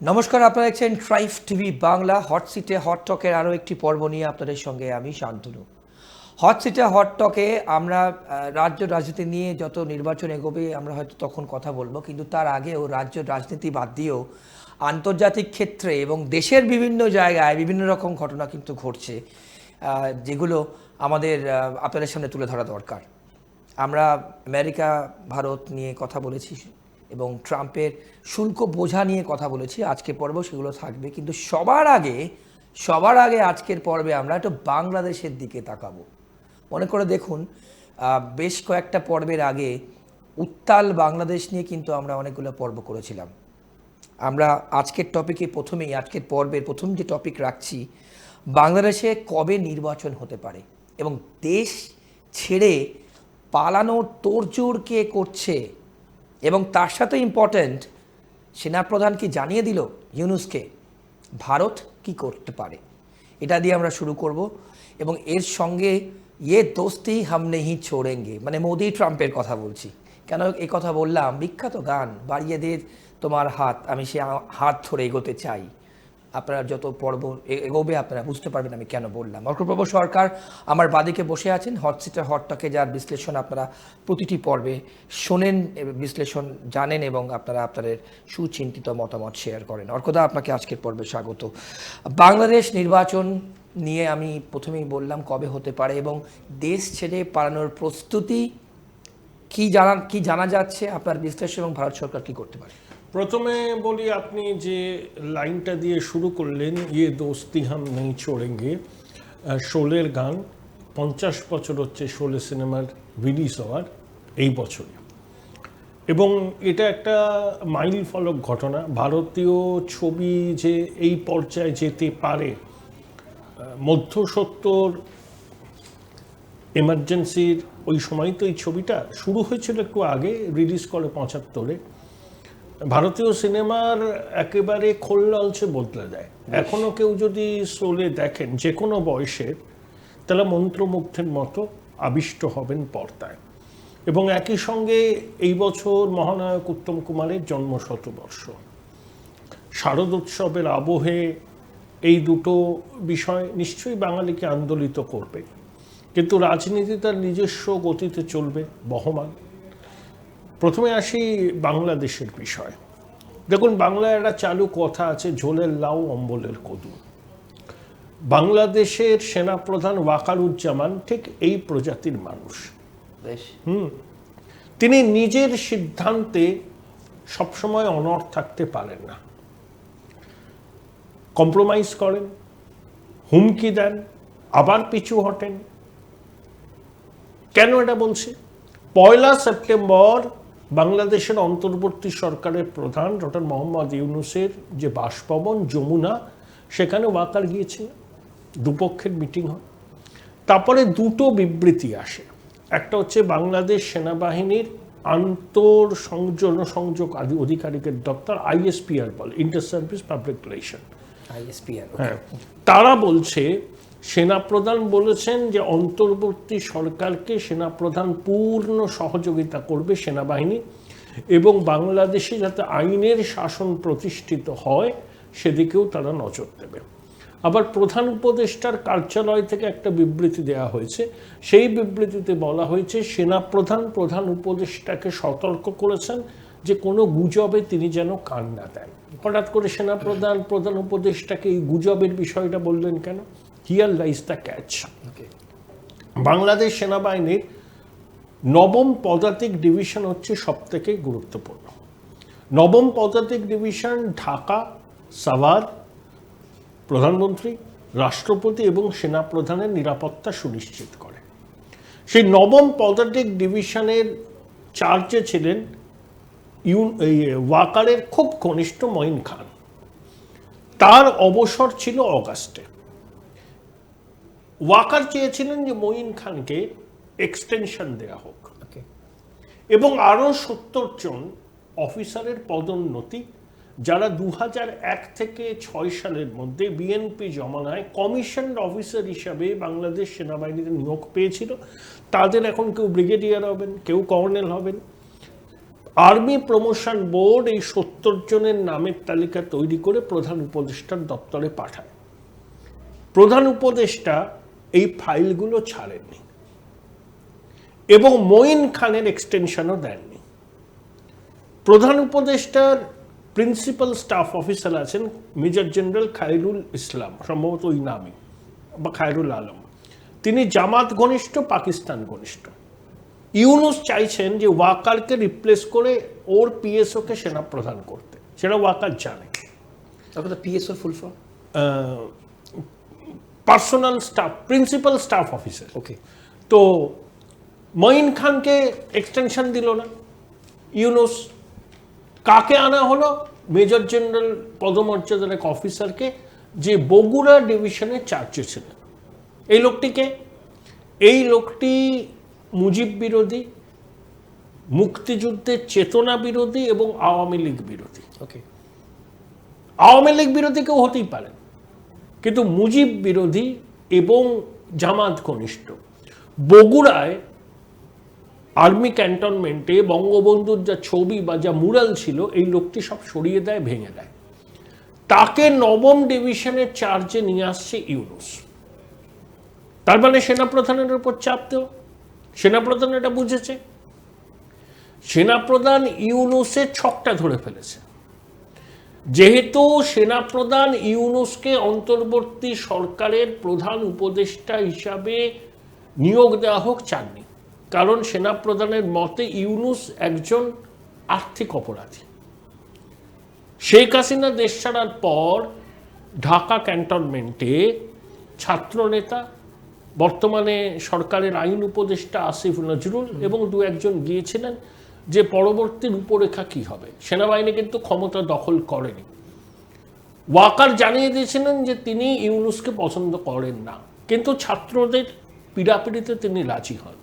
নমস্কার, আপনারা দেখছেন ট্রাইব টিভি বাংলা। হট সিটে হট টকের আরও একটি পর্ব নিয়ে আপনাদের সঙ্গে আমি শান্তনু। হট সিটে হট টকে আমরা রাজ্য রাজনীতি নিয়ে যত নির্বাচন এগোবে আমরা হয়তো তখন কথা বলবো, কিন্তু তার আগেও রাজ্য রাজনীতি বাদ দিয়েও আন্তর্জাতিক ক্ষেত্রে এবং দেশের বিভিন্ন জায়গায় বিভিন্ন রকম ঘটনা কিন্তু ঘটছে, যেগুলো আমাদের আপনাদের সামনে তুলে ধরা দরকার। আমরা আমেরিকা ভারত নিয়ে কথা বলেছি এবং ট্রাম্পের শুল্ক বোঝা নিয়ে কথা বলেছি। আজকে পর্ব সেগুলো থাকবে, কিন্তু সবার আগে আজকের পর্বে আমরা একটু বাংলাদেশের দিকে তাকাবো। মনে করে দেখুন, বেশ কয়েকটা পর্বের আগে উত্তাল বাংলাদেশ নিয়ে কিন্তু আমরা অনেকগুলো পর্ব করেছিলাম। আমরা আজকের আজকের পর্বের প্রথম যে টপিক রাখছি, বাংলাদেশে কবে নির্বাচন হতে পারে এবং দেশ ছেড়ে পালানোর তোড়জোড় কে করছে, এবং তার সাথে ইম্পর্ট্যান্ট, সেনাপ্রধান কি জানিয়ে দিল ইউনূসকে ভারত কি করতে পারে। এটা দিয়ে আমরা শুরু করব এবং এর সঙ্গে ইয়ে দোস্তি হাম নেহি ছোড়েঙ্গে, মানে মোদি ট্রাম্পের কথা বলছি। কেন এই কথা বললাম? বিখ্যাত গান বাড়িয়ে দে তোমার হাত, আমি সে হাত ধরে এগোতে চাই। আপনারা যত পর্ব এগোবে আপনারা বুঝতে পারবেন আমি কেন বললাম। অর্কপ্রভ সরকার আমার বাদিকে বসে আছেন, হট সিটে হট টকে যার বিশ্লেষণ আপনারা প্রতিটি পর্বে শোনেন, বিশ্লেষণ জানেন এবং আপনারা আপনাদের সুচিন্তিত মতামত শেয়ার করেন। অর্কদা, আপনাকে আজকের পর্বে স্বাগত। বাংলাদেশ নির্বাচন নিয়ে আমি প্রথমেই বললাম কবে হতে পারে এবং দেশ ছেড়ে পালানোর প্রস্তুতি কি জানা যাচ্ছে, আপনার বিশ্লেষণ, এবং ভারত সরকার কি করতে পারে। প্রথমে বলি, আপনি যে লাইনটা দিয়ে শুরু করলেন, ইয়ে দোস্তি হাম নেই ছোড়েঙ্গে, শোলের গান। 50 বছর হচ্ছে শোলে সিনেমার রিলিজ হওয়ার এই বছরে, এবং এটা একটা মাইল ফলক ঘটনা। ভারতীয় ছবি যে এই পর্যায়ে যেতে পারে, মধ্য 70 এমার্জেন্সির ওই সময় তো এই ছবিটা শুরু হয়েছিল, একটু আগে রিলিজ করে 75-এ। ভারতীয় সিনেমার একেবারে খোললছে বদলে দেয়। এখনো কেউ যদি শোলে দেখেন যে কোনো বয়সের, তাহলে মন্ত্রমুগ্ধের মতো আবিষ্ট হবেন পর্দায়। এবং একই সঙ্গে এই বছর মহানায়ক উত্তম কুমারের জন্মশতবর্ষ, শারদোৎসবের আবহে এই দুটো বিষয় নিশ্চয়ই বাঙালিকে আন্দোলিত করবে, কিন্তু রাজনীতি তার নিজস্ব গতিতে চলবে, বহমান। প্রথমে আসি বাংলাদেশের বিষয়। দেখুন, বাংলায় একটা চালু কথা আছে, ঝোলের লাউ অম্বলের কদু। বাংলাদেশের সেনাপ্রধান ওয়াকারুজ্জামান ঠিক এই প্রজাতির মানুষ। তিনি নিজের সিদ্ধান্তে সবসময় অনড় থাকতে পারেন না, কম্প্রোমাইজ করেন, হুমকি দেন, আবার পিছু হটেন। কেন এটা বলছি? 1 সেপ্টেম্বর বাংলাদেশের অন্তর্বর্তী সরকারের প্রধান ডক্টর মোহাম্মদ ইউনূসের যে বাসভবন যমুনা, সেখানে ওয়াকার গিয়েছিল, দুপক্ষের মিটিং হয়। তারপরে দুটো বিবৃতি আসে। একটা হচ্ছে বাংলাদেশ সেনাবাহিনীর জনসংযোগ অধিকারিকের দপ্তর, ISPR বলে, inter service public relation, ISPR। হ্যাঁ, তারা বলছে, সেনাপ্রধান বলেছেন যে অন্তর্বর্তী সরকারকে সেনাপ্রধান পূর্ণ সহযোগিতা করবে সেনাবাহিনী, এবং বাংলাদেশে যাতে আইনের শাসন প্রতিষ্ঠিত হয় সেদিকেও তারা নজর দেবে। আবার প্রধান উপদেষ্টার কার্যালয় থেকে একটা বিবৃতি দেওয়া হয়েছে। সেই বিবৃতিতে বলা হয়েছে সেনাপ্রধান প্রধান উপদেষ্টাকে সতর্ক করেছেন যে কোনো গুজবে তিনি যেন কান না দেন। হঠাৎ করে সেনাপ্রধান প্রধান উপদেষ্টাকে এই গুজবের বিষয়টা বললেন কেন? Here lies the catch. Bangladesh সেনাবাহিনীর 9ম পদাতিক ডিভিশন হচ্ছে সব থেকে গুরুত্বপূর্ণ। 9ম পদাতিক ডিভিশন ঢাকা, সাভার, প্রধানমন্ত্রী, রাষ্ট্রপতি এবং সেনাপ্রধানের নিরাপত্তা সুনিশ্চিত করে। সেই 9ম পদাতিক ডিভিশনের চার্জে ছিলেন ওয়াকারের খুব ঘনিষ্ঠ মঈন খান। তার অবসর ছিল অগাস্টে। ওয়াকার চেয়েছিলেন যে মঈন খানকে এক্সটেনশন দেওয়া হোক, এবং আরও 70 জন অফিসারের পদোন্নতি, যারা 2001 থেকে 6 সালের মধ্যে বিএনপি জমানায় কমিশন অফিসার হিসাবে বাংলাদেশ সেনাবাহিনীতে নিয়োগ পেয়েছিল, তাদের এখন কেউ ব্রিগেডিয়ার হবেন, কেউ কর্নেল হবেন। আর্মি প্রমোশন বোর্ড এই 70 জনের নামের তালিকা তৈরি করে প্রধান উপদেষ্টার দপ্তরে পাঠায়। প্রধান উপদেষ্টা এই ফাইলগুলো ছাড়েননি এবং মঈন খানের এক্সটেনশনও দেননি। প্রধান উপদেষ্টার প্রিন্সিপাল স্টাফ অফিসার আছেন মেজর জেনারেল খায়রুল ইসলাম, সম্ভবত ওই নামই, বা খায়রুল আলম। তিনি জামাত ঘনিষ্ঠ, পাকিস্তান ঘনিষ্ঠ। ইউনুস চাইছেন যে ওয়াকারকে রিপ্লেস করে ওর পিএসওকে সেনাপ্রধান করতে, সেটা ওয়াকার জানে। PSO full form personal staff, principal staff officer. Okay. তো মঈন খানকে এক্সটেনশন দিল না ইউনুস। কাকে আনা হলো? মেজর জেনারেল পদমর্যাদার এক অফিসারকে, যে বগুড়া ডিভিশনের চার্জে ছিলেন। এই লোকটিকে, এই লোকটি মুজিব বিরোধী, মুক্তিযুদ্ধের চেতনা বিরোধী এবং আওয়ামী লীগ বিরোধী। ওকে। আওয়ামী লীগ বিরোধী কেউ হতেই পারেন, কিন্তু মুজিব বিরোধী এবং জামাত ঘনিষ্ঠ। বগুড়ায় আর্মি ক্যান্টনমেন্টে বঙ্গবন্ধুর যা ছবি বা যা মুরাল ছিল, এই লোকটি সব সরিয়ে দেয়, ভেঙে দেয়। তাকে 9ম ডিভিশনের চার্জে নিয়ে আসছে ইউনুস। তার মানে সেনাপ্রধানের উপর চাপ দেও। সেনাপ্রধান এটা বুঝেছে। সেনাপ্রধান ইউনুসের ছকটা ধরে ফেলেছে। যেহেতু সেনাপ্রধান ইউনুসকে অন্তর্বর্তী সরকারের প্রধান উপদেষ্টা হিসাবে নিয়োগ দেওয়া হোক চাননি, কারণ সেনাপ্রধানের মতে ইউনুস একজন আর্থিক অপরাধী। শেখ হাসিনা দেশ ছাড়ার পর ঢাকা ক্যান্টনমেন্টে ছাত্রনেতা, বর্তমানে সরকারের আইন উপদেষ্টা আসিফ নজরুল এবং 2-1 গিয়েছিলেন যে পরবর্তী রূপরেখা কি হবে। সেনাবাহিনী কিন্তু ক্ষমতা দখল করেনি। ওয়াকার জানিয়ে দিয়েছিলেন যে তিনি ইউনুসকে পছন্দ করেন না, কিন্তু ছাত্রদের পীড়াপিড়িতে তিনি রাজি হন।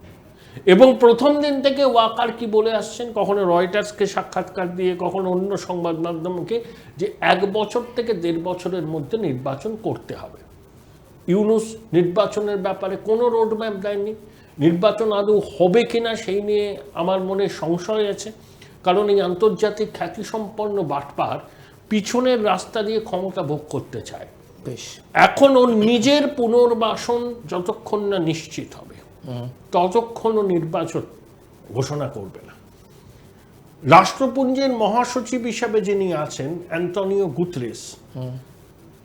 এবং প্রথম দিন থেকে ওয়াকার কি বলে আসছেন, কখনো রয়টার্সকে সাক্ষাৎকার দিয়ে, কখনো অন্য সংবাদ মাধ্যমকে, যে 1 বছর থেকে 1.5 বছরের মধ্যে নির্বাচন করতে হবে। ইউনুস নির্বাচনের ব্যাপারে কোনো রোডম্যাপ দেয়নি। নির্বাচন আদৌ হবে কিনা সেই নিয়ে আমার মনে সংশয় আছে, কারণ এই আন্তর্জাতিক খ্যাতিসম্পন্ন বাটপার পিছনের রাস্তা দিয়ে ক্ষমতা ভোগ করতে চায়। বেশ। এখন ওর নিজের পুনর্বাসন যতক্ষণ না নিশ্চিত হবে ততক্ষণ ও নির্বাচন ঘোষণা করবে না। রাষ্ট্রপুঞ্জের মহাসচিব হিসাবে যিনি আছেন অ্যান্টনিও গুতেরেস,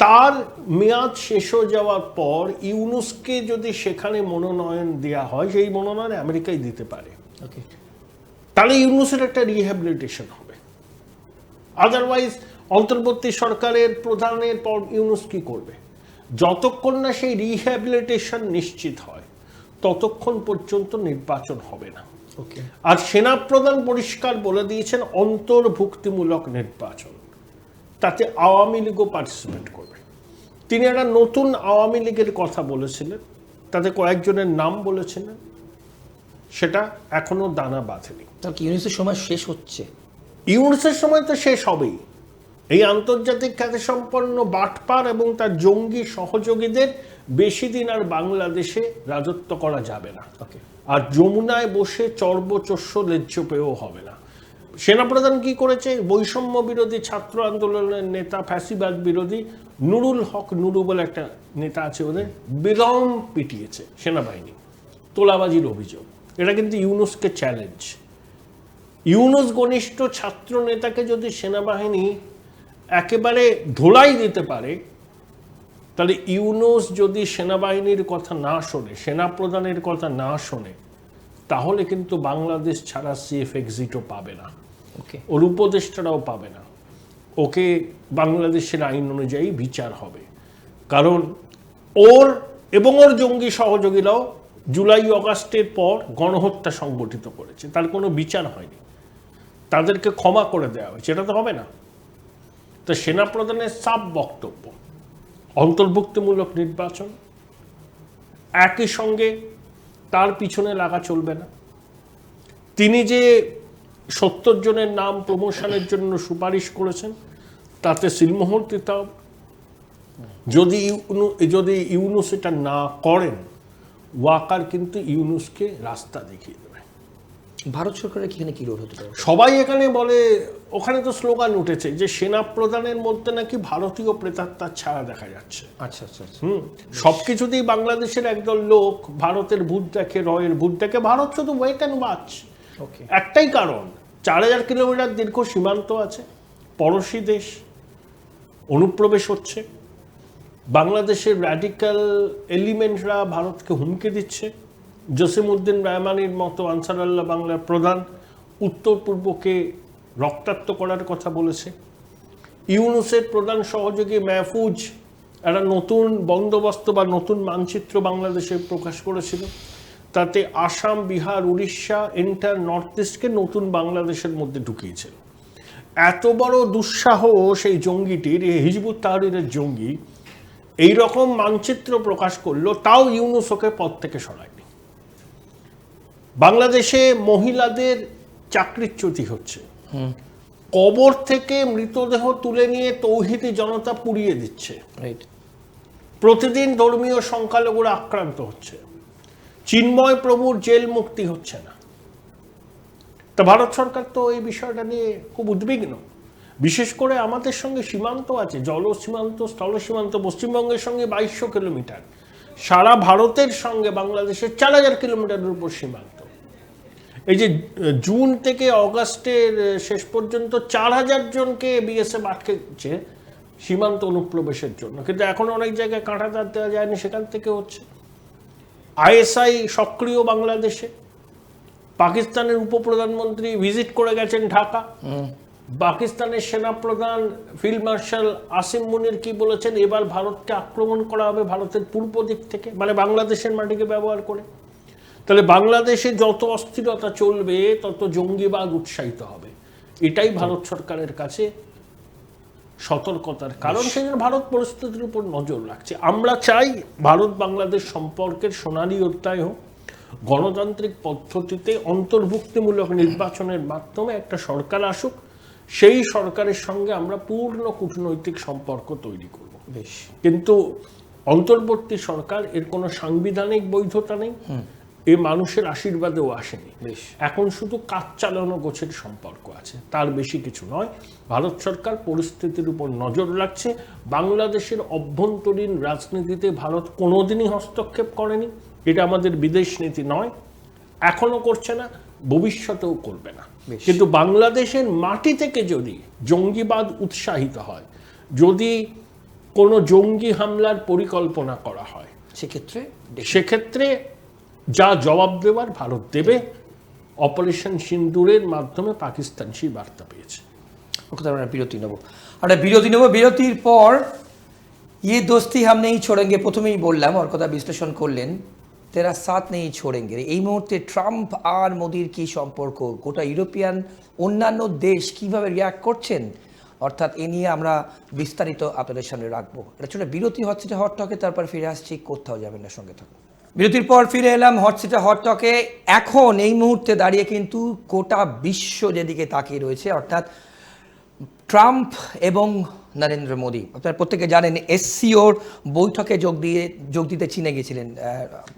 তার মেয়াদ শেষ হয়ে যাওয়ার পর ইউনুসকে যদি সেখানে মনোনয়ন দেওয়া হয়, সেই মনোনয়ন আমেরিকায় দিতে পারে। ওকে। তাহলে ইউনুসের একটা রিহ্যাবিলিটেশন হবে। আদারওয়াইজ অন্তর্বর্তী সরকারের প্রধানের পর ইউনুস কি করবে? যতক্ষণ না সেই রিহ্যাবিলিটেশন নিশ্চিত হয় ততক্ষণ পর্যন্ত নির্বাচন হবে না। ওকে। আর সেনাপ্রধান পরিষ্কার বলে দিয়েছেন অন্তর্ভুক্তিমূলক নির্বাচন, তাতে আওয়ামী লীগও পার্টিসিপেট করবে। তিনি একটা নতুন আওয়ামী লীগের কথা বলেছিলেন, তাতে কয়েকজনের নাম বলেছিলেন, সেটা এখনো দানা বাঁধেনি। তার কি ইউনিসের সময় শেষ হচ্ছে? ইউনুসের সময় তো শেষ হবেই। এই আন্তর্জাতিক খ্যাতিসম্পন্ন বাটপার এবং তার জঙ্গি সহযোগীদের বেশি দিন আর বাংলাদেশে রাজত্ব করা যাবে না। ওকে। আর যমুনায় বসে চর্বচস্য লেজ্জ পেয়েও হবে না। সেনাপ্রধান কি করেছে? বৈষম্য বিরোধী ছাত্র আন্দোলনের নেতা, ফ্যাসিবাদ বিরোধী নুরুল হক নুরু বলে একটা নেতা আছে, ওদের বেদম পিটিয়েছে সেনাবাহিনী, তোলাবাজির অভিযোগ। এটা কিন্তু ইউনুসকে চ্যালেঞ্জ। ইউনুস ঘনিষ্ঠ ছাত্র নেতাকে যদি সেনাবাহিনী একেবারে ধোলাই দিতে পারে, তাহলে ইউনুস যদি সেনাবাহিনীর কথা না শোনে, সেনাপ্রধানের কথা না শোনে, তাহলে কিন্তু বাংলাদেশ ছাড়া সেফ এক্সিটও পাবে না, ওর উপদেষ্টারাও পাবে না। ওকে বাংলাদেশের আইন অনুযায়ী বিচার হবে, কারণ ওর এবং ওর জঙ্গি সহযোগীরাও জুলাই অগাস্টের পর গণহত্যা সংগঠিত করেছে, তার কোনো বিচার হয়নি, তাদেরকে ক্ষমা করে দেওয়া হয়েছে, এটা তো হবে না। তো সেনাপ্রধানের সাব বক্তব্য অন্তর্ভুক্তিমূলক নির্বাচন, একই সঙ্গে তার পিছনে লাগা চলবে না। তিনি যে 70 জনের নাম প্রমোশনের জন্য সুপারিশ করেছেন তাতে সিলমোহর দিতে হবে। যদি ইউনুস এটা না করেন, ওয়াকার কিন্তু ইউনুসকে রাস্তা দেখিয়ে দেবে। ভারত সরকারের এখানে কি রোল হতে পারে? সবাই এখানে বলে, ওখানে তো স্লোগান উঠেছে যে সেনা প্রধানের মধ্যে নাকি ভারতীয় প্রেতাত্মার ছায়া দেখা যাচ্ছে। আচ্ছা আচ্ছা আচ্ছা। সবকিছুতেই বাংলাদেশের একদল লোক ভারতের ভূত দেখে, রয়ের ভূত দেখে। ভারত শুধু ওয়েট অ্যান্ড ওয়াচ। ওকে। একটাই কারণ, 4000 কিলোমিটার দীর্ঘ সীমান্ত আছে, পড়োশি দেশ, অনুপ্রবেশ হচ্ছে, বাংলাদেশের র্যাডিক্যাল এলিমেন্টরা ভারতকে হুমকি দিচ্ছে। জসিমউদ্দিন রায়মানির মতো আনসার আল্লাহ বাংলার প্রধান উত্তর পূর্বকে রক্তাক্ত করার কথা বলেছে। ইউনুসের প্রধান সহযোগী মাহফুজ একটা নতুন বন্দোবস্ত বা নতুন মানচিত্র বাংলাদেশে প্রকাশ করেছিল, তাতে আসাম, বিহার, উড়িষ্যা, এন্টার নর্থ ইস্টকে নতুন বাংলাদেশের মধ্যে ঢুকিয়েছিল। এত বড় দুঃসাহ সেই জঙ্গিটির, এই হিজবুত তাহরিরের জঙ্গি, এই রকম মানচিত্র প্রকাশ করলো, তাও ইউনুস ওকে পদ থেকে সরায়নি। বাংলাদেশে মহিলাদের চাকরিচ্যুতি হচ্ছে, কবর থেকে মৃতদেহ তুলে নিয়ে তৌহিদি জনতা পুড়িয়ে দিচ্ছে, রাইট। প্রতিদিন ধর্মীয় সংখ্যালঘুরা আক্রান্ত হচ্ছে, চিন্ময় প্রভুর জেল মুক্তি হচ্ছে না। তা ভারত সরকার তো এই বিষয়টা নিয়ে খুব উদ্বিগ্ন। বিশেষ করে আমাদের সঙ্গে সীমান্ত আছে, জল সীমান্ত, স্থল সীমান্ত, পশ্চিমবঙ্গের সঙ্গে 2200 কিলোমিটার, সারা ভারতের সঙ্গে বাংলাদেশের 4000 কিলোমিটারের উপর সীমান্ত। এই যে জুন থেকে অগাস্টের শেষ পর্যন্ত 4000 জনকে বিএসএফ আটকেছে সীমান্ত অনুপ্রবেশের জন্য, কিন্তু এখন অনেক জায়গায় কাঁটা তার দেওয়া যায়নি, সেখান থেকে হচ্ছে। আইএসআই সক্রিয় বাংলাদেশে, পাকিস্তানের উপপ্রধানমন্ত্রী ভিজিট করে গেছেন ঢাকা। পাকিস্তানের সেনাপ্রধান ফিল্ড মার্শাল আসিম মুনির কি বলেছেন, এবার ভারতকে আক্রমণ করা হবে ভারতের পূর্ব দিক থেকে, মানে বাংলাদেশের মাটিকে ব্যবহার করে। তাহলে বাংলাদেশে যত অস্থিরতা চলবে তত জঙ্গিবাদ উৎসাহিত হবে, এটাই ভারত সরকারের কাছে সতর্কতার কারণ। সেই জন্য ভারত পরিস্থিতির উপর নজর রাখছে। আমরা চাই ভারত বাংলাদেশ সম্পর্কের সোনালী অধ্যায় হোক, গণতান্ত্রিক পদ্ধতিতে অন্তর্ভুক্তিমূলক নির্বাচনের মাধ্যমে একটা সরকার আসুক, সেই সরকারের সঙ্গে আমরা পূর্ণ কূটনৈতিক সম্পর্ক তৈরি করব। বেশ। কিন্তু অন্তর্বর্তী সরকার, এর কোনো সাংবিধানিক বৈধতা নেই, এ মানুষের আশীর্বাদেও আসেনি। এখন শুধু কাজ চালানো গোছের সম্পর্ক আছে, তার বেশি কিছু নয়। ভারত সরকার পরিস্থিতির উপর নজর রাখছে। বাংলাদেশের অভ্যন্তরীণ রাজনীতিতে ভারত কোনোদিনই হস্তক্ষেপ করেনি, এটা আমাদের বিদেশ নীতি নয়, এখনো করছে না, ভবিষ্যতেও করবে না। কিন্তু বাংলাদেশের মাটি থেকে যদি জঙ্গিবাদ উৎসাহিত হয়, যদি কোনো জঙ্গি হামলার পরিকল্পনা করা হয়, সেক্ষেত্রে যা জবাব দেওয়ার ভারত দেবে। অপারেশন সিন্দুরের মাধ্যমে পাকিস্তান সেই বার্তা পেয়েছে। আমরা বিরতি নেব, বিরতির পর ये दोस्ती हम नहीं छोड़ेंगे প্রথমেই বললাম, ওর কথা বিশ্লেষণ করলেন, তেরা সাথ নেই ছোড়েঙ্গে। এই মুহূর্তে ট্রাম্প আর মোদির কি সম্পর্ক, গোটা ইউরোপিয়ান অন্যান্য দেশ কিভাবে রিয়াক্ট করছেন, অর্থাৎ এ নিয়ে আমরা বিস্তারিত আপনাদের সামনে রাখবো। এটা ছোট বিরতি, হট সিটে হট টকে, তারপর ফিরে আসছি, কোথাও যাবেন না, সঙ্গে থাকুন। বিরতির পর ফিরে এলাম হট সিটে হট টকে। এখন এই মুহূর্তে দাঁড়িয়ে কিন্তু গোটা বিশ্ব যেদিকে তাকিয়ে রয়েছে, অর্থাৎ ট্রাম্প এবং নরেন্দ্র মোদী। আপনারা প্রত্যেকে জানেন এসসিওর বৈঠকে যোগ দিতে চীনে গিয়েছিলেন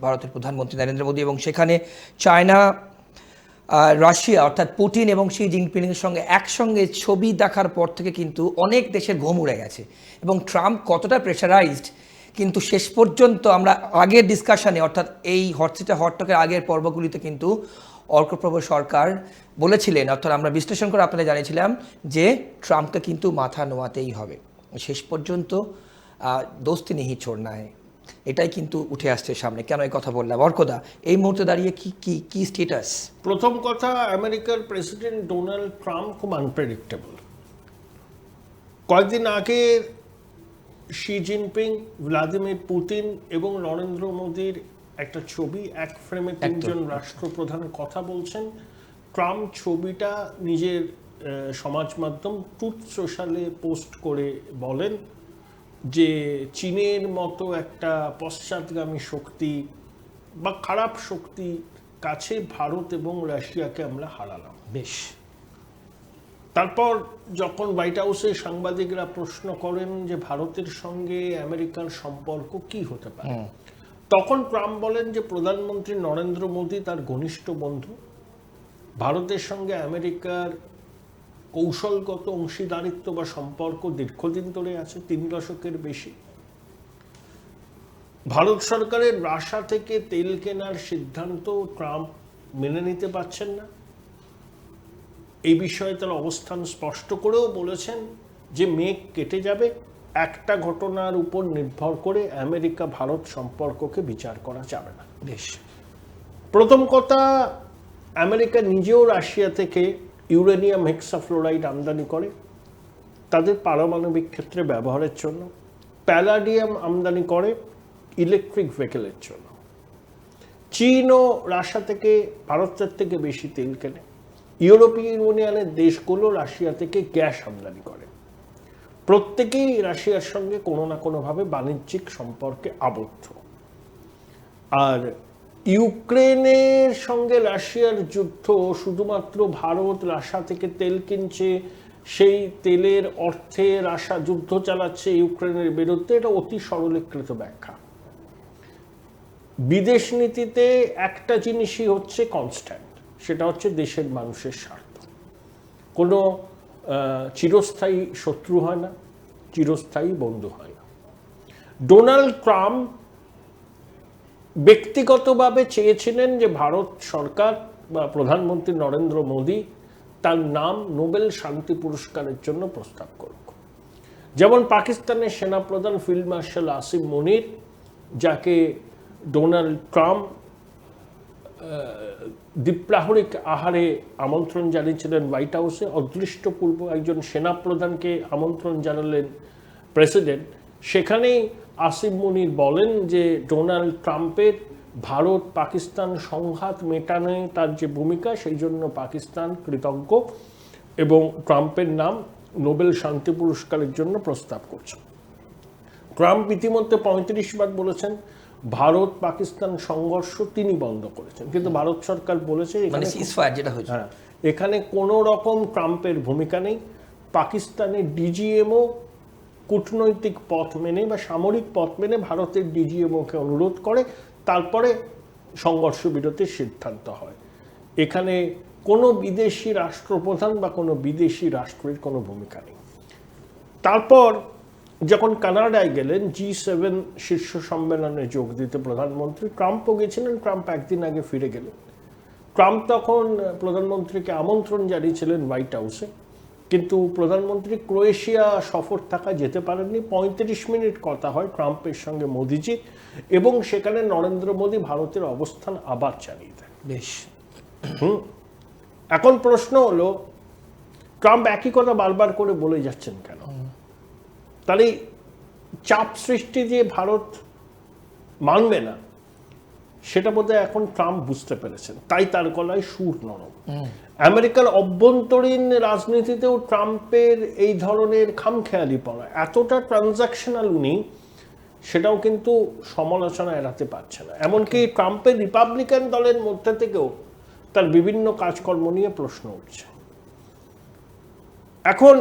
ভারতের প্রধানমন্ত্রী নরেন্দ্র মোদী, এবং সেখানে চায়না, রাশিয়া অর্থাৎ পুতিন এবং শি জিনপিংয়ের সঙ্গে একসঙ্গে ছবি দেখার পর থেকে কিন্তু অনেক দেশের ঘুম উড়ে গেছে। এবং ট্রাম্প কতটা প্রেশারাইজড, কিন্তু শেষ পর্যন্ত আমরা আগের ডিসকাশনে, অর্থাৎ এই হট সিটে হট টকের আগের পর্বগুলিতে কিন্তু অর্কপ্রভ সরকার বলেছিলেন, অর্থাৎ আমরা বিশ্লেষণ করে আপনাদের জানিয়েছিলাম যে ট্রাম্পকে কিন্তু মাথা নোয়াতেই হবে। শেষ পর্যন্ত দোস্তি নেই ছোড়না হয়, এটাই কিন্তু উঠে আসছে সামনে। কেন এই কথা বললাম অর্কদা, এই মুহূর্তে দাঁড়িয়ে কি স্ট্যাটাস? প্রথম কথা, আমেরিকার প্রেসিডেন্ট ডোনাল্ড ট্রাম্প খুব আনপ্রেডিক্টেবল। কয়েকদিন আগে শি জিনপিং, ভ্লাদিমির পুতিন এবং নরেন্দ্র মোদীর একটা ছবি, এক ফ্রেমে তিনজন রাষ্ট্রপ্রধান কথা বলছেন। ট্রাম্প ছবিটা নিজের সমাজ মাধ্যম ট্রুথ সোশ্যালে পোস্ট করে বলেন যে চীনের মতো একটা পশ্চাৎগামী শক্তি বা খারাপ শক্তি কাছে ভারত এবং রাশিয়াকে আমরা হারালাম। বেশ। তারপর যখন হোয়াইট হাউসে সাংবাদিকরা প্রশ্ন করেন যে ভারতের সঙ্গে আমেরিকার সম্পর্ক কি হতে পারে, তখন ট্রাম্প বলেন যে প্রধানমন্ত্রী নরেন্দ্র মোদী তার ঘনিষ্ঠ বন্ধু ভারতের সঙ্গে আমেরিকার কৌশলগত অংশীদারিত্ব বা সম্পর্ক দীর্ঘদিন ধরে আছে, 3 দশকের বেশি। ভারত সরকারের রাশিয়া থেকে তেল কেনার সিদ্ধান্ত ট্রাম্প মেনে নিতে পারছেন না। এই বিষয়ে তার অবস্থান স্পষ্ট করেও বলেছেন যে মেঘ কেটে যাবে, একটা ঘটনার উপর নির্ভর করে আমেরিকা ভারত সম্পর্ককে বিচার করা যাবে না। বেশ। প্রথম কথা, আমেরিকা নিজেও রাশিয়া থেকে ইউরেনিয়াম হেক্সাফ্লোরাইড আমদানি করে তাদের পারমাণবিক ক্ষেত্রে ব্যবহারের জন্য, প্যালাডিয়াম আমদানি করে ইলেকট্রিক ভেহিকেলের জন্য। চীনও রাশিয়া থেকে ভারতের থেকে বেশি তেল কেনে। ইউরোপীয় ইউনিয়নের দেশগুলো রাশিয়া থেকে গ্যাস আমদানি করে। প্রত্যেকেই রাশিয়ার সঙ্গে কোনো না কোনোভাবে বাণিজ্যিক সম্পর্কে আবদ্ধ। আর ইউক্রেনের সঙ্গে রাশিয়ার যুদ্ধ, শুধুমাত্র ভারত রাশিয়া থেকে তেল কিনছে, সেই তেলের অর্থে রাশিয়া যুদ্ধ চালাচ্ছে ইউক্রেনের বিরুদ্ধে, এটা অতি সরলীকৃত ব্যাখ্যা। বিদেশ নীতিতে একটা জিনিসই হচ্ছে কনস্ট্যান্ট, সেটা হচ্ছে দেশের মানুষের স্বার্থ। কোনো চিরস্থায়ী শত্রু হয় না, চিরস্থায়ী বন্ধু হয় না। ডোনাল্ড ট্রাম্প ব্যক্তিগতভাবে চেয়েছিলেন যে ভারত সরকার বা প্রধানমন্ত্রী নরেন্দ্র মোদী তার নাম নোবেল শান্তি পুরস্কারের জন্য প্রস্তাব করুক। যেমন পাকিস্তানের সেনাপ্রধান ফিল্ড মার্শাল আসিম মুনির, যাকে ডোনাল্ড ট্রাম্প দ্বীপ্রাহরিক আহারে আমন্ত্রণ জানিয়েছিলেন হোয়াইট হাউসে, অদৃষ্টপূর্ব একজন সেনাপ্রধানকে আমন্ত্রণ জানালেন প্রেসিডেন্ট। সেখানেই আসিম মুনির বলেন যে ডোনাল্ড ট্রাম্পের ভারত পাকিস্তান সংঘাত মেটানো তার যে ভূমিকা, সেই জন্য পাকিস্তান কৃতজ্ঞ এবং ট্রাম্পের নাম নোবেল শান্তি পুরস্কারের জন্য প্রস্তাব করছে। ট্রাম্প ইতিমধ্যে 35 বার বলেছেন ভারত পাকিস্তান সংঘর্ষ তিনি বন্ধ করেছেন, কিন্তু ভারত সরকার বলেছে এখানে কোনো রকম ট্রাম্পের ভূমিকা নেই। পাকিস্তানের ডিজিএমও কূটনৈতিক পথ মেনে বা সামরিক পথ মেনে ভারতের ডিজিএমওকে অনুরোধ করে, তারপরে সংঘর্ষ বিরতির সিদ্ধান্ত হয়। এখানে কোনো বিদেশি রাষ্ট্রপ্রধান বা কোনো বিদেশি রাষ্ট্রের কোনো ভূমিকা নেই। তারপর যখন কানাডায় গেলেন G7 শীর্ষ সম্মেলনে যোগ দিতে প্রধানমন্ত্রী, ট্রাম্পও গেছিলেন। ট্রাম্প একদিন আগে ফিরে গেলেন। ট্রাম্প তখন প্রধানমন্ত্রীকে আমন্ত্রণ জানিয়েছিলেন হোয়াইট হাউসে, কিন্তু প্রধানমন্ত্রী ক্রোয়েশিয়া সফর থাকা যেতে পারেননি। 35 মিনিট কথা হয় ট্রাম্পের সঙ্গে মোদিজির, এবং সেখানে নরেন্দ্র মোদী ভারতের অবস্থান আবার জানিয়ে দেন। বেশ। এখন প্রশ্ন হলো, ট্রাম্প একই কথা বারবার করে বলে যাচ্ছেন কেন? তাহলে চাপ সৃষ্টি দিয়ে ভারত মানবে না, সেটা বোধহয় এখন ট্রাম্প বুঝতে পেরেছেন, তাই তার গলায় সুর নরম। আমেরিকার অভ্যন্তরীণ রাজনীতিতেও ট্রাম্পের এই ধরনের খামখেয়ালিপনা এতটা ট্রানজাকশনাল উনি, সেটাও কিন্তু সমালোচনা এড়াতে পারছে না। এমনকি ট্রাম্পের রিপাবলিকান দলের মধ্যে থেকেও তার বিভিন্ন কাজকর্ম নিয়ে প্রশ্ন উঠছে। এখন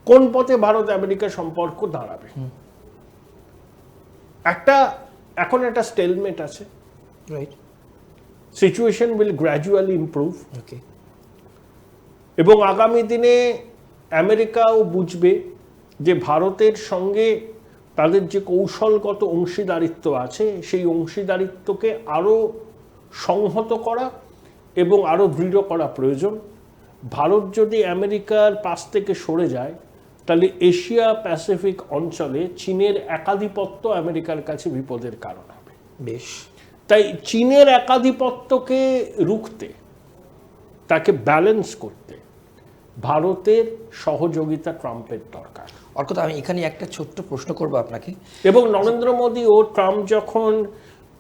কোন পথে ভারত আমেরিকা সম্পর্ক দাঁড়াবে? এখন একটা স্টেলমেট আছে। Right. Situation will gradually improve. এবং আগামী দিনে আমেরিকাও বুঝবে যে ভারতের সঙ্গে তাদের যে কৌশলগত অংশীদারিত্ব আছে, সেই অংশীদারিত্বকে আরও সংহত করা এবং আরও দৃঢ় করা প্রয়োজন। ভারত যদি আমেরিকার পাশ থেকে সরে যায়, তাহলে এশিয়া প্যাসিফিক অঞ্চলে চীনের একাধিপত্য আমেরিকার কাছে বিপদের কারণ হবে। বেশ। তাই চীনের একাধিপত্যকে রুখতে, তাকে ব্যালেন্স করতে ভারতের সহযোগিতা ট্রাম্পের দরকার। অর্থাৎ আমি এখানে একটা ছোট্ট প্রশ্ন করব আপনাকে। এবং নরেন্দ্র মোদী ও ট্রাম্প যখন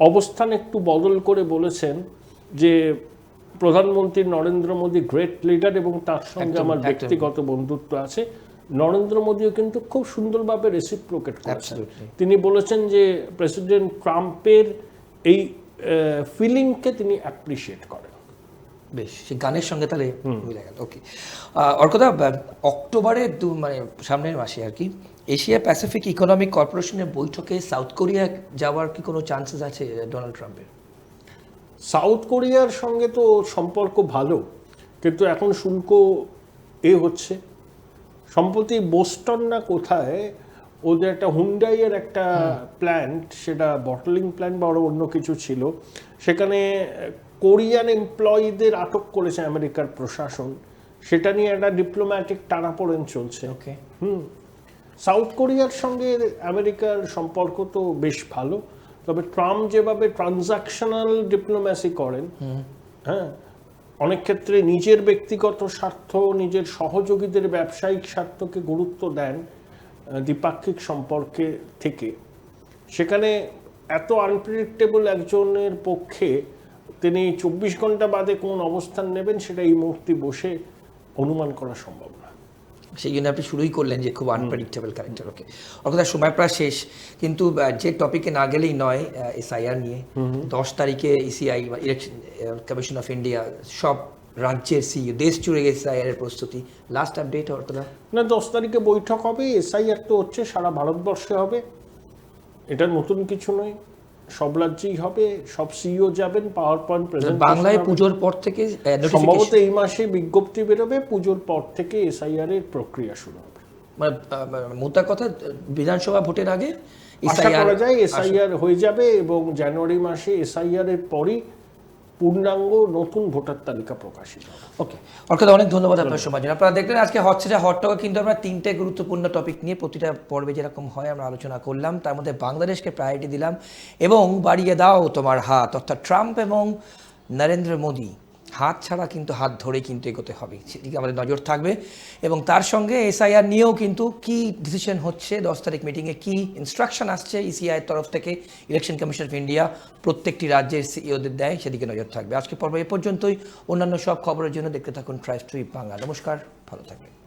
অবস্থান একটু বদল করে বলেছেন যে প্রধানমন্ত্রী নরেন্দ্র মোদী গ্রেট লিডার এবং তার সঙ্গে আমার ব্যক্তিগত বন্ধুত্ব আছে, নরেন্দ্র মোদীও কিন্তু খুব সুন্দরভাবে রেসিপ্রোকেট করেছেন। তিনি বলেছেন যে প্রেসিডেন্ট ট্রাম্পের এই ফিলিংকে তিনি অ্যাপ্রিসিয়েট করেন। বেশ, সে গানের সঙ্গে তাহলে মিলে গেল। ওকে, অর্কদা, অক্টোবরের মানে সামনের মাসে আর কি এশিয়া প্যাসিফিক ইকোনমিক কর্পোরেশনের বৈঠকে সাউথ কোরিয়া যাওয়ার কি কোনো চান্সেস আছে ডোনাল্ড ট্রাম্পের? সাউথ কোরিয়ার সঙ্গে তো সম্পর্ক ভালো, কিন্তু এখন শুল্ক হচ্ছে। সম্প্রতি বোস্টন না কোথায় ওদের একটা হুন্ডাইয়ের একটা প্ল্যান্ট, সেটা বটলিং প্ল্যান্ট বা অন্য কিছু ছিল, সেখানে কোরিয়ান এমপ্লয়ীদের আটক করেছে আমেরিকার প্রশাসন। সেটা নিয়ে একটা ডিপ্লোম্যাটিক টানাপোড়েন চলছে। ওকে, সাউথ কোরিয়ার সঙ্গে আমেরিকার সম্পর্ক তো বেশ ভালো, তবে ট্রাম্প যেভাবে ট্রানজাকশনাল ডিপ্লোম্যাসি করেন, হ্যাঁ, অনেক ক্ষেত্রে নিজের ব্যক্তিগত স্বার্থ, নিজের সহযোগীদের ব্যবসায়িক স্বার্থকে গুরুত্ব দেন দ্বিপাক্ষিক সম্পর্কে থেকে, সেখানে এত আনপ্রেডিক্টেবল একজনের পক্ষে তিনি 24 ঘন্টা বাদে কোন অবস্থান নেবেন সেটা এই মুহূর্তে বসে অনুমান করা সম্ভব না। সেই জন্য আপনি শুরুই করলেন যে খুব আনপ্রেডিক্টেবল ক্যারেক্টার। ওকে, অর্থাৎ সময় প্রায় শেষ, কিন্তু যে টপিকে না গেলেই নয়, এসআইআর নিয়ে 10 তারিখে ECI election commission of India সব রাজ্যের সিইও দেশ জুড়ে এসআইআর এর প্রস্তুতি, লাস্ট আপডেট অর্থাৎ না, 10 তারিখে বৈঠক হবে। এসআইআর তো হচ্ছে সারা ভারতবর্ষে হবে, এটা নতুন কিছু নয়, সব রাজ্যেই হবে, সব সিইও যাবেন, পাওয়ার পয়েন্ট প্রেজেন্টেশন। বাংলায় পুজোর পর থেকে সম্ভবত এই মাসে বিজ্ঞপ্তি বেরোবে, পুজোর পর থেকে এসআইআর এর প্রক্রিয়া শুরু হবে। মানে মোটা কথা বিধানসভা ভোটের আগে আশা করা যায় এসআইআর হয়ে যাবে এবং জানুয়ারি মাসে এসআইআর এর পরই পূর্ণাঙ্গ নতুন ভোটার তালিকা প্রকাশিত হবে। ওকে, অর্থাৎ অনেক ধন্যবাদ আপনার সময় জন্য। আপনারা দেখলেন আজকে হট সিটে হট টকে কিন্তু আমরা 3টে গুরুত্বপূর্ণ টপিক নিয়ে প্রতিটা পর্বে যেরকম হয় আমরা আলোচনা করলাম, তার মধ্যে বাংলাদেশকে প্রায়োরিটি দিলাম এবং বাড়িয়ে দাও তোমার হাত, অর্থাৎ ট্রাম্প এবং নরেন্দ্র মোদী হাত ছাড়া কিন্তু হাত ধরেই কিন্তু এগোতে হবে, সেদিকে আমাদের নজর থাকবে। এবং তার সঙ্গে এসআইআর নিয়েও কিন্তু কি ডিসিশন হচ্ছে, 10 তারিখ মিটিংয়ে কি ইনস্ট্রাকশন আসছে ইসিআইয়ের তরফ থেকে, ইলেকশন কমিশন অফ ইন্ডিয়া প্রত্যেকটি রাজ্যের সিইওদের দেয়, সেদিকে নজর থাকবে। আজকে পর্ব এ পর্যন্তই। অন্যান্য সব খবরের জন্য দেখতে থাকুন ট্রাইবস টুইট বাংলা। নমস্কার, ভালো থাকবেন।